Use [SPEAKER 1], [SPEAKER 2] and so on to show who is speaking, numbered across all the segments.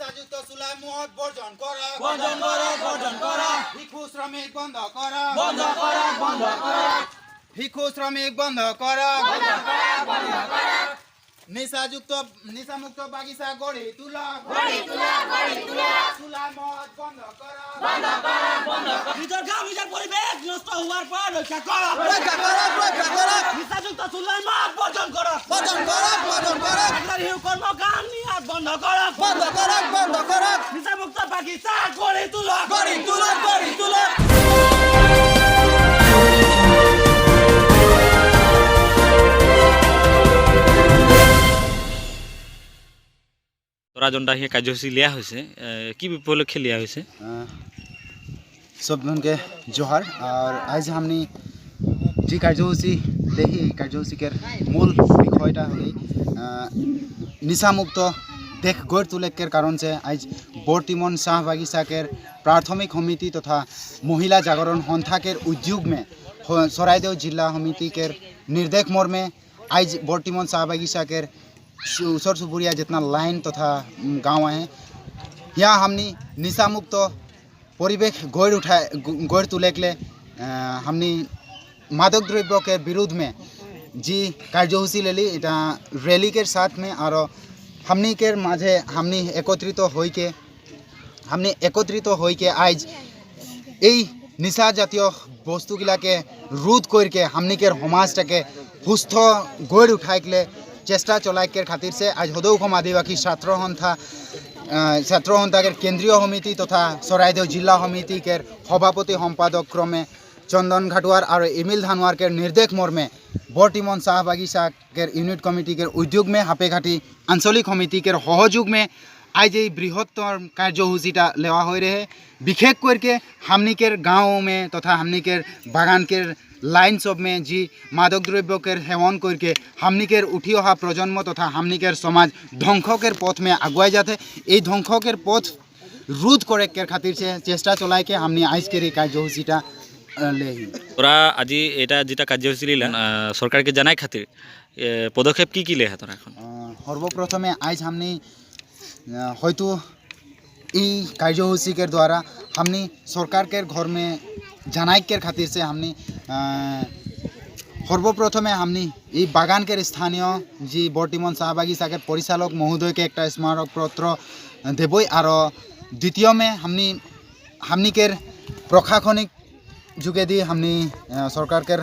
[SPEAKER 1] নিশাযুক্ত চুলাই মদ বর্জন করা
[SPEAKER 2] বর্জন করা বর্জন করা
[SPEAKER 1] ভিক্ষু শ্রমিক বন্ধ করা
[SPEAKER 2] বন্ধ করা বন্ধ করা
[SPEAKER 1] ভিক্ষু শ্রমিক বন্ধ করা
[SPEAKER 2] বন্ধ করা বন্ধ করা
[SPEAKER 1] নিশামুক্ত বাগিচা গড়ে তোলা
[SPEAKER 2] গড়ি তোলা
[SPEAKER 1] চুলাই মদ বন্ধ করা
[SPEAKER 2] বন্ধ করা বন্ধ করা নিজের গাঁও নিজের পরিবেশ নষ্ট হওয়ার পর রক্ষা করা নিশাযুক্ত চুলাই মদ বর্জন করা সরকারি কর্মকাণ্ড নিয়াদ বন্ধ করা নিশামুক্ত বাগিচা গড়ে তোলা
[SPEAKER 3] তোরা যোনটা সেই কাৰ্যসূচী লিয়া হৈছে কি উপলক্ষে লিয়া হৈছে
[SPEAKER 1] सब के जोहार और आज हमने जी कार्यसूची लेही कार्यसूची के मूल विषयटा हल निशामुक्त देश गढ़ तुले के कारण से आज बर्तिमन शाह बागिचा के प्राथमिक समिति तथा महिला जागरण संस्था के उद्योग में चराइदेव जिला समिति के निर्देश मर्मे आज बर्तिमन शाह बागिचा के उसर सुपुरिया जितना लाइन तथा गाँव है यहाँ हमने निशामुक्त परिवेश गढ़ तुले के हमने मादक द्रव्य के विरुद्ध में जी कार्यसूची ले ली रैली के साथ में और हमनी के माझे हमनी एकत्रित हो के आज এই निशा जातीय बस्तुगिला के रोध करके हमनी के समाजटाके सुस्थ गढ़ उठाइले चेष्टा चलाई के खातिर से आज हदौखम आदिवासी छात्र संस्था के केंद्रीय समिति तथा चराइदेव जिला समिति के सभापति सम्पादक क्रमे चंदन घाटुआर और एमिल धानुआर के निर्देश मर्मे बर्तिमन शाह बागिचा के यूनिट कमिटी के उद्योग में हापेघाटी आंचलिक समिति के सहयोग में आज ये बृहत्तर कार्यसूचीटा लेवा हो रहे विशेष करके हमनी के गाँव में तथा हमनी के बागान के लाइन सब में जी मादक द्रव्य के सेवन करके हमनी के उठी अहा प्रजन्म तथा हमनी के समाज ध्वंस के पथ में आगुआई जाते ये ध्वंस के पथ रोध करे के खातिर से चेष्टा चलाई के हमनी आज के कार्यसूचीटा ले
[SPEAKER 3] তোরা আজি এটা যেটা কাৰ্যসূচী লিলেন সরকারকে জানাই খাतिर পদক্ষেপ কি ले है তোরা এখন
[SPEAKER 1] सर्वप्रथमे आज हमने हयतो এই कार्यसूची के द्वारा हमने सरकार के घर में जानाई के खातिर से हमने सर्वप्रथमे हमने ये बागान के स्थानीय जी बर्तिमन शाह बागिचा के परिचालक महोदय के एक स्मारक पत्र देवई और द्वितीय में हमनी के प्रशासनिक जुगेदी हमनी सरकार के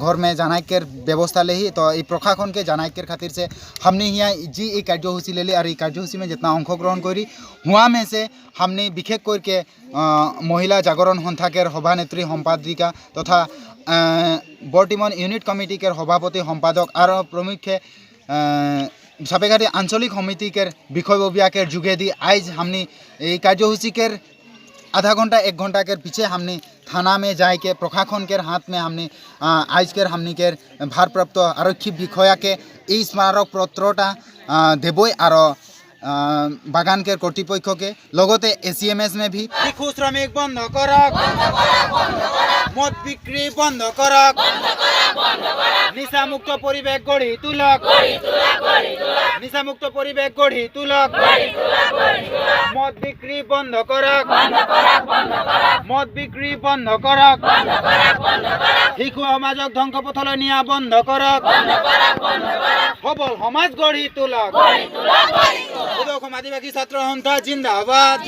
[SPEAKER 1] घर में जानाई के व्यवस्था ले ही तो ये प्रशासन के जानाई के खातिर से हमने यहाँ जी ये कार्यसूची ले ली और ये कार्यसूची में जितना अंशग्रहण करी हुआ में से हमने विशेष करके महिला जागरण संस्था के सभानेत्री सम्पादिका तथा बर्तिमन यूनिट कमिटी के सभापति सम्पादक और प्रमुख सापेघाटी आंचलिक समिति के विषयबबिया के जुगेदी आज हमने ये कार्यसूची के आधा घंटा 1 घंटा के पीछे हमने थाना में जाए के प्रशासन के हाथ में हमने आज के हमने के भारप्राप्त आरक्षी विषया के स्मारक पत्रटा देवई और बागान के कर्तृपक्ष के लगते एसीएमएस में भी भिक्षु श्रमिक बंध करक मद बिक्री बंध करक निशामुक्त परिवेश गढ़ी तुलक निशामुक्त परिवेश गढ़ी तुलक मद बिक्री बंध करक मद बिक्री बंध करक शिशु समाजक ध्वंस पथলৈ निया बंध करक सबल समाज गढ़ी तुलक आदिवासी छात्र संस्था जिंदाबाद।